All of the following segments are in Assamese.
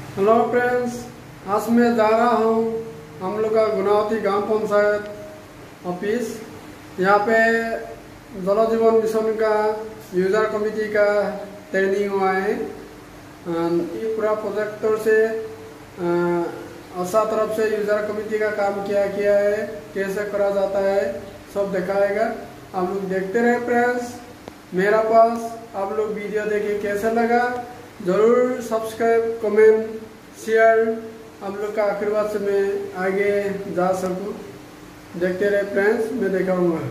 हेलो फ्रेंड्स, आज मैं जा रहा हूँ हम लोग का गुनावती ग्राम पंचायत ऑफिस। यहाँ पे जल जीवन मिशन का यूजर कमेटी का ट्रेनिंग हुआ है। ये पूरा प्रोजेक्टर से आशा तरफ से यूजर कमेटी का काम किया है, कैसे करा जाता है सब दिखाएगा। आप लोग देखते रहे फ्रेंड्स। मेरा पास आप लोग वीडियो देखे कैसा लगा जरूर सब्सक्राइब, कमेंट, शेयर। आप लोग का आशीर्वाद से मैं आगे जा सकूं। देखते रहे फ्रेंड्स, मैं दिखाऊंगा।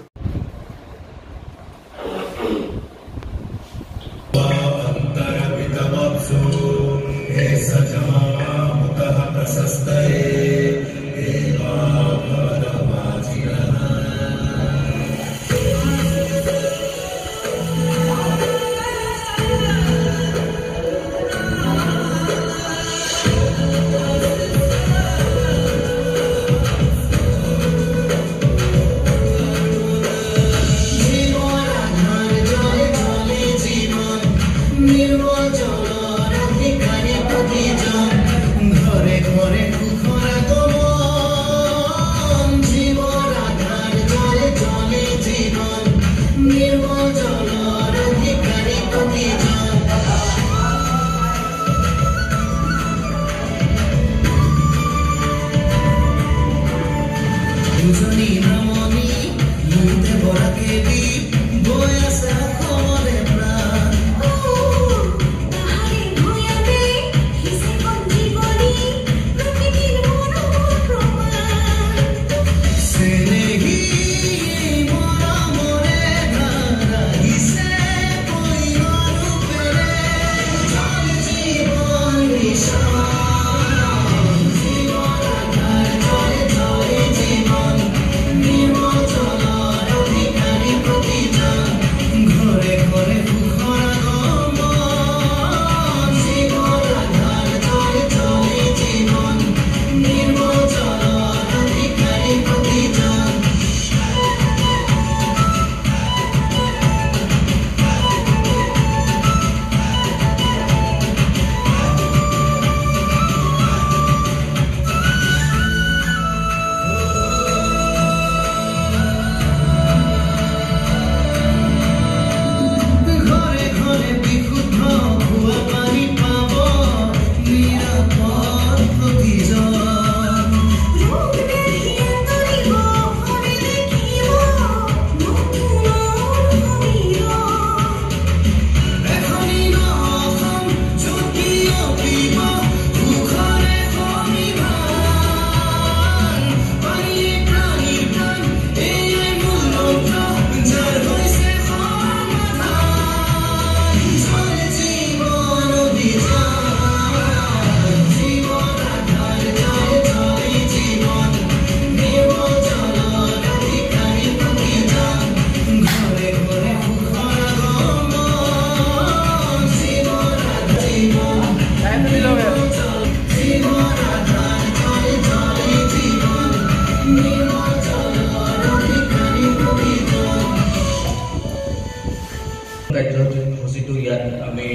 কাৰ্যসূচীটো ইয়াত আমি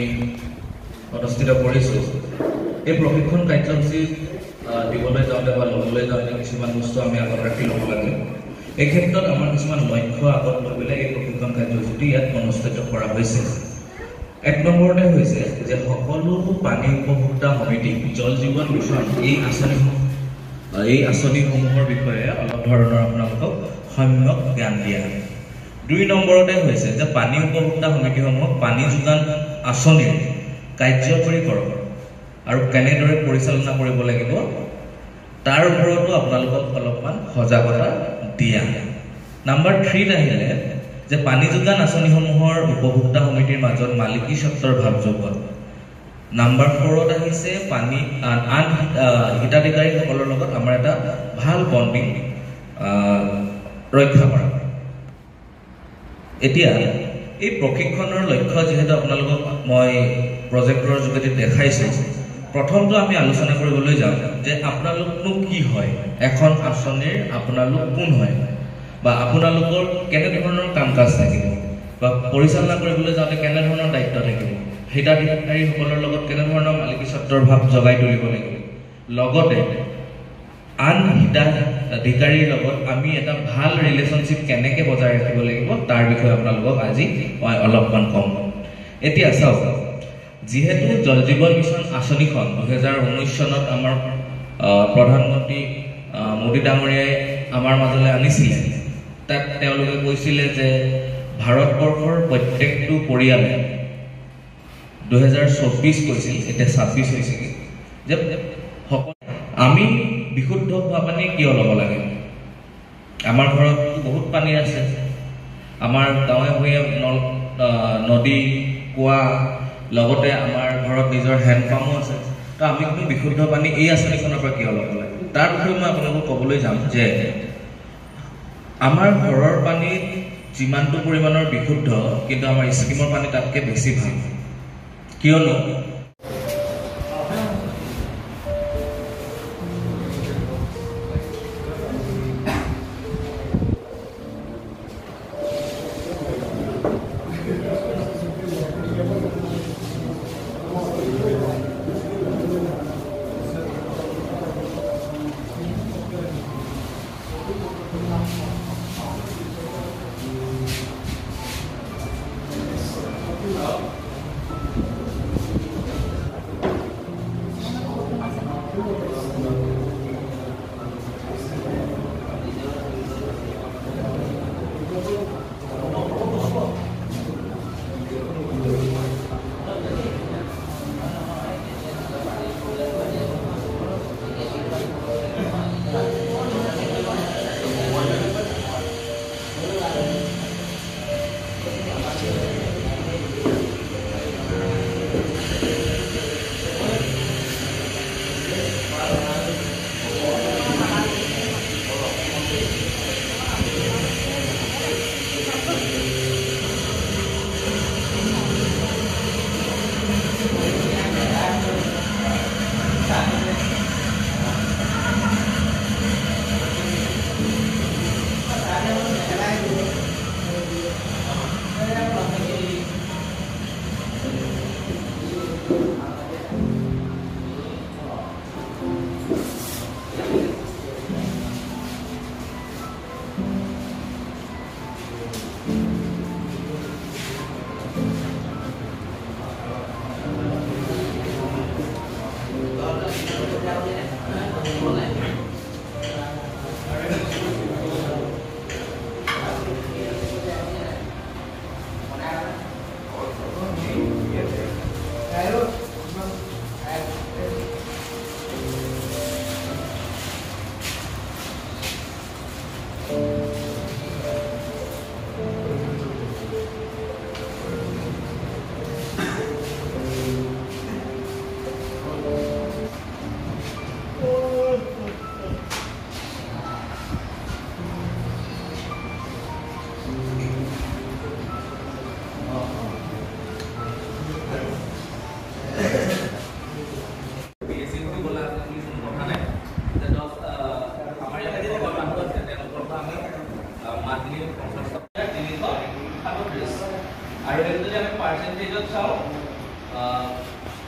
অনুষ্ঠিত কৰিছোঁ। এই প্ৰশিক্ষণ কাৰ্যসূচী দিবলৈ যাওঁতে বা ল'বলৈ যাওঁতে কিছুমান বস্তু আমি আগত ৰাখি ল'ব লাগে। এই ক্ষেত্ৰত আমাৰ কিছুমান লক্ষ্য আগত লৈ পেলাই এই প্ৰশিক্ষণ কাৰ্যসূচীটো ইয়াত অনুষ্ঠিত কৰা হৈছে। এক নম্বৰতে হৈছে যে সকলো পানী উপভোক্তা সমিতি জল জীৱন মিছন এই আঁচনিসমূহৰ বিষয়ে অলপ ধৰণৰ আপোনালোকক সম্যক জ্ঞান দিয়া। 2 নম্বৰতে হৈছে যে পানী উপভোক্তা সমিতিসমূহক পানী যোগান আঁচনিৰ কাৰ্যকৰীকৰণ আৰু কেনেদৰে পৰিচালনা কৰিব লাগিব তাৰ ওপৰতো আপোনালোকক অলপমান সজাগতা দিয়া। নাম্বাৰ 3 আহিলে যে পানী যোগান আঁচনিসমূহৰ উপভোক্তা সমিতিৰ মাজত মালিকী স্বত্বৰ ভাৱ যোগোৱা। নাম্বাৰ 4ত আহিছে পানী আন হিতাধিকাৰীসকলৰ লগত আমাৰ এটা ভাল বণ্ডিং ৰক্ষা কৰা। এতিয়া এই প্ৰশিক্ষণৰ লক্ষ্য যেহেতু আপোনালোকক মই প্ৰজেক্টৰ যোগেদি দেখাইছোঁ, প্ৰথমটো আমি আলোচনা কৰিবলৈ যাম যে আপোনালোকনো কি হয়, এখন আঁচনিৰ আপোনালোক কোন হয় বা আপোনালোকৰ কেনে ধৰণৰ কাম কাজ থাকিব বা পৰিচালনা কৰিবলৈ যাওঁতে কেনে ধৰণৰ দায়িত্ব থাকিব হিতাধিকাৰীসকলৰ লগত কেনেধৰণৰ মালিকী স্বত্বৰ ভাৱ জগাই তুলিব লাগিব, লগতে আন হিতাধিকাৰীৰ লগত আমি এটা ভাল ৰিলেশ্যনশ্বিপ কেনেকৈ বজাই ৰাখিব লাগিব তাৰ বিষয়ে আপোনালোকক আজি মই অলপমান ক'ম। এতিয়া চাওক, যিহেতু জল জীৱন মিছন আঁচনিখন 2019 চনত আমাৰ প্ৰধানমন্ত্ৰী মোদী ডাঙৰীয়াই আমাৰ মাজলৈ আনিছিলে, তাত তেওঁলোকে কৈছিলে যে ভাৰতবৰ্ষৰ প্ৰত্যেকটো পৰিয়ালে 2024 কৈছিল, এতিয়া 26 হৈছে যে আমি বিশুদ্ধ খোৱা পানী কিয় ল'ব লাগে? আমাৰ ঘৰত বহুত পানী আছে, আমাৰ গাঁৱে ভূঞে নদী, কুঁৱা, লগতে আমাৰ ঘৰত নিজৰ হেণ্ডপাম্পো আছে। তো আমি কিন্তু বিশুদ্ধ পানী এই আঁচনিখনৰ পৰা কিয় ল'ব লাগে? তাৰ বিষয়ে মই আপোনালোকক ক'বলৈ যাম যে আমাৰ ঘৰৰ পানীত যিমানটো পৰিমাণৰ বিশুদ্ধ, কিন্তু আমাৰ স্কিমৰ পানী তাতকৈ বেছি ভাল। কিয়নো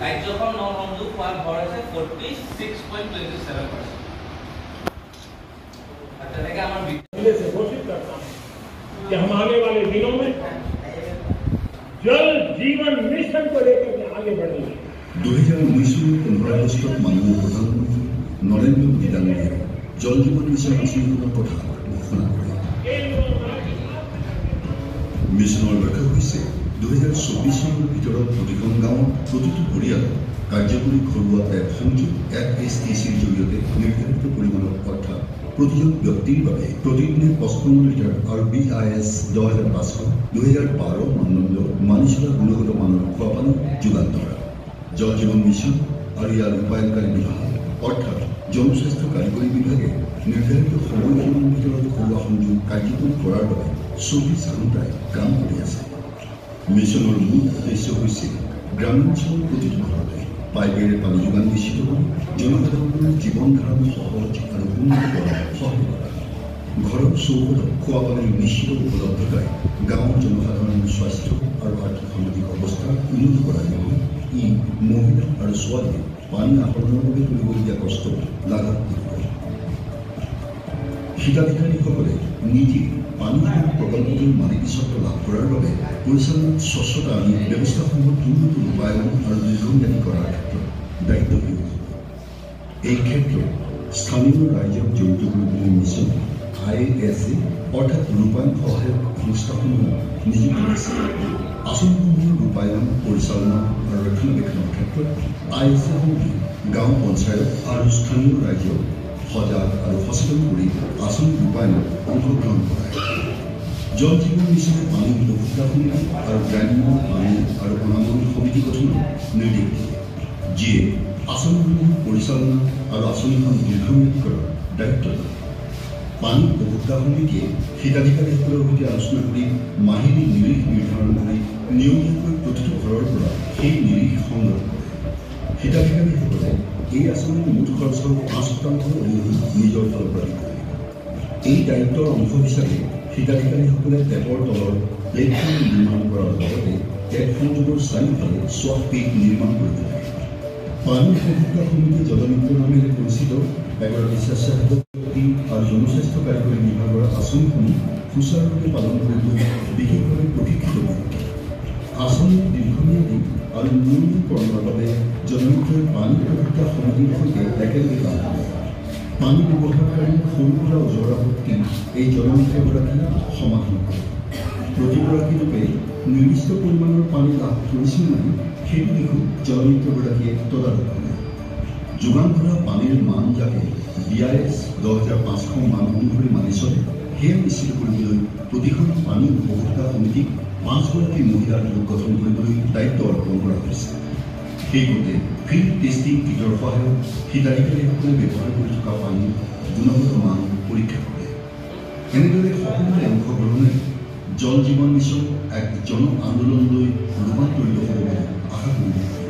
কাৰ্যক্ষম নসংযোগ হোৱা ঘৰ আছে 46.27%। তেনেকে আমাৰ से घोषित करता हूं कि हम आने वाले दिनों में जल जीवन मिशन को लेकर के आगे बढ़ेंगे। 2019 আগস্টত মাননীয় প্ৰধানমন্ত্ৰী নৰেন্দ্ৰ মোদী ডাঙৰীয়াই জল জীৱন মিছন আঁচনিখনৰ কথা ঘোষণা কৰে। মিছনৰ লক্ষ্য হৈছে 2024 চনৰ ভিতৰত প্ৰতিখন গাঁৱত প্ৰতিটো পৰিয়ালত কাৰ্যকৰী ঘৰুৱা টেপ সংযোগ FSTCৰ জৰিয়তে নিৰ্ধাৰিত পৰিমাণৰ অৰ্থাৎ প্ৰতিজন ব্যক্তিৰ বাবে প্ৰতিদিনে 55 লিটাৰ আৰু BIS 10500 2012 মানদণ্ড মানি চলা গুণগত মানৰ খোৱা পানী যোগান ধৰা। জল জীৱন মিছন আৰু ইয়াৰ ৰূপায়ণকাৰী বিভাগ অৰ্থাৎ জনস্বাস্থ্য কাৰিকৰী বিভাগে নিৰ্ধাৰিত সময়সীমাৰ ভিতৰত ঘৰুৱা সংযোগ কাৰ্যকৰী কৰাৰ বাবে 24 ঘণ্টাই কাম কৰি আছে। মিছনৰ মূল উদ্দেশ্য হৈছে গ্ৰামাঞ্চলৰ প্ৰতিটো ঘৰতে পাইপেৰে পানী যোগান নিশ্চিত কৰি জনসাধাৰণৰ জীৱন ধাৰণ সহজ আৰু উন্নত কৰাত সহায় কৰা। ঘৰৰ চৌহদত খোৱা পানীৰ নিশ্চিত উপলব্ধতাই গাঁৱৰ জনসাধাৰণৰ স্বাস্থ্য আৰু আৰ্থিক সামাজিক অৱস্থা উন্নত কৰাৰ লগতে ই মহিলা আৰু ছোৱালীয়ে পানী আহৰণৰ বাবে কৰিবলগীয়া কষ্ট লাঘৱ কৰিব। হিতাধিকাৰীসকলে নিজে পানী প্ৰকল্পটোৰ মালিকীস্বত্ব লাভ কৰাৰ বাবে পৰিচালনাত স্বচ্ছতা আনি ব্যৱস্থাসমূহত উন্নত ৰূপায়ণ আৰু দীৰ্ঘম্যাদী কৰাৰ ক্ষেত্ৰত দায়িত্বশীল হ'ব। এই ক্ষেত্ৰত স্থানীয় ৰাইজক জড়িত কৰিবলৈ মিছন ISA অৰ্থাৎ ৰূপায়ণ সহায়ক সংস্থাসমূহ নিযুক্তি দিছে। আঁচনিসমূহৰ ৰূপায়ণ পৰিচালনা আৰু ৰক্ষণাবেক্ষণৰ ক্ষেত্ৰত ISA-সমূহে গাঁও পঞ্চায়ত আৰু স্থানীয় ৰাইজক সজাগ আৰু সচেতন কৰি আঁচনি ৰূপায়ণত অংশগ্ৰহণ কৰায়। জল জীৱন মিছনে পানী উপভোক্তা সমিতি আৰু গ্ৰাম্য পানী আৰু অনাময় সমিতি গঠনৰ নিৰ্দেশ দিয়ে, যিয়ে আঁচনিসমূহ পৰিচালনা আৰু আঁচনিখন দীৰ্ঘম্যাদী কৰাৰ দায়িত্ব লয়। পানী উপভোক্তা সমিতিয়ে হিতাধিকাৰীসকলৰ সৈতে আলোচনা কৰি মাহিলী নিৰীখ নিৰ্ধাৰণ কৰি নিয়মীয়াকৈ প্ৰতিটো ঘৰৰ পৰা সেই নিৰীখ সংগ্ৰহ কৰে। হিতাধিকাৰীসকলে এই আঁচনিৰ মুঠ খৰচৰ 5% অৰিহণা নিজৰ ফালৰ পৰা দিব লাগিব। এই দায়িত্বৰ অংশ হিচাপে হিতাধিকাৰীসকলে টেপৰ তলৰ প্লেটফৰ্ম নিৰ্মাণ কৰাৰ লগতে টেপ সংযোগৰ চাৰিওফালে চোৱাচ পেইণ্ট নিৰ্মাণ কৰিব লাগে। পানী উপভোক্তা সমিতি জলমিত্ৰ নামেৰে পৰিচিত এগৰাকী স্বেচ্ছাসেৱক আৰু জনস্বাস্থ্য কাৰিকৰী বিভাগৰ আঁচনিসমূহ সুচাৰুৰূপে পালন কৰিবলৈ বিশেষভাৱে প্ৰশিক্ষিত ব্যক্তি। আঁচনিৰ দীৰ্ঘম্যাদী আৰু নিয়মীকৰণৰ বাবে জনমিত্ৰই পানী উপভোক্তা সমিতিৰ সৈতে একেলগে কাম কৰে। পানী ব্যৱহাৰকাৰীৰ সৰু সুৰা ওজৰ আপত্তি এই জনমিত্ৰগৰাকী সমাধান কৰে। প্ৰতিগৰাকী লোকে নিৰ্দিষ্ট পৰিমাণৰ পানী লাভ কৰিছে নে নাই সেইটো দিশো জনমিত্ৰগৰাকীয়ে তদাৰক কৰে। যোগান ধৰা পানীৰ মান যাতে BIS 10,500 মান অনুসৰি মানি চলে সেয়া নিশ্চিত কৰিবলৈ প্ৰতিখন পানী উপভোক্তা সমিতিক 5গৰাকী মহিলাৰ গোট গঠন কৰিবলৈ দায়িত্ব অৰ্পণ কৰা হৈছে। সেইমতে ফিল্ড টেষ্টিং কিটৰ সহায়ত হিতাধিকাৰীসকলে ব্যৱহাৰ কৰি থকা পানীৰ গুণগত মান পৰীক্ষা কৰে। এনেদৰে সকলোৰে অংশগ্ৰহণে জল জীৱন মিছন এক জন আন্দোলনলৈ ৰূপান্তৰিত হ'ব বুলি আশা কৰিব পাৰি।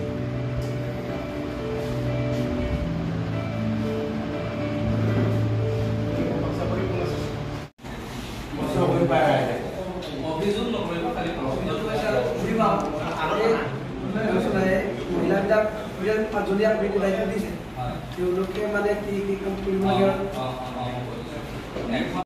অভিযোগ নকৰিব, খালি মহিলাবিলাক 5জনীয়া কমিটি দায়িত্ব দিছে, তেওঁলোকে মানে কি কাম কৰিব লাগে।